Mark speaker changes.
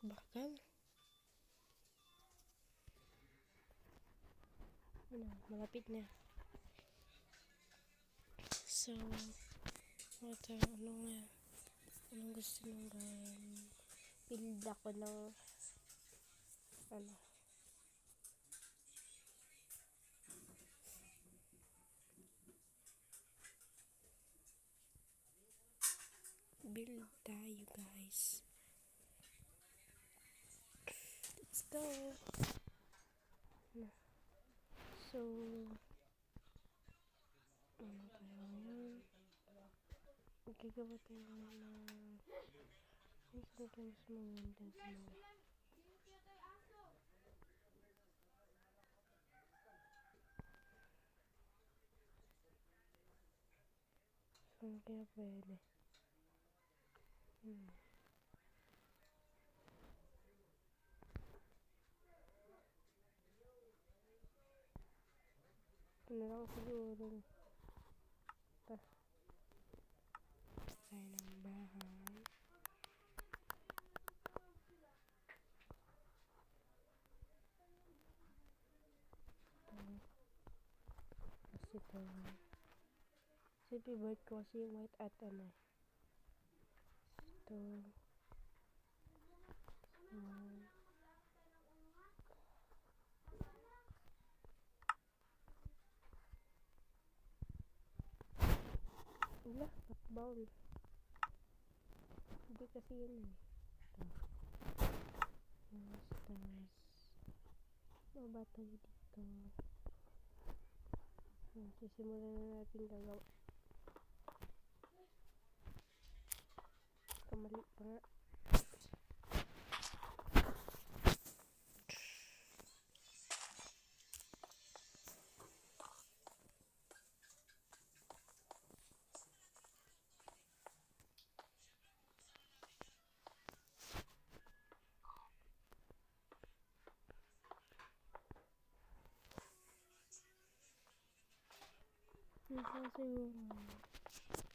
Speaker 1: bakal. Ano, malapit na. So, anong gusto nyo gawin? Build ako ng, build tayo guys. Let's go. So, ano tayo ngayon? Magagawa tayo ng mas magandang simula. Saan kaya pwede? Ito na lang siguro. Tayo ng bahay. Kasi ito. Kasi favorite ko kasi yung white at ano. Ito. Wala, backbowl. Hindi kasi yun eh. Stars. Baba tayo dito. Sisimulan na natin gagawa. Kamali pa nga. Ito siguro.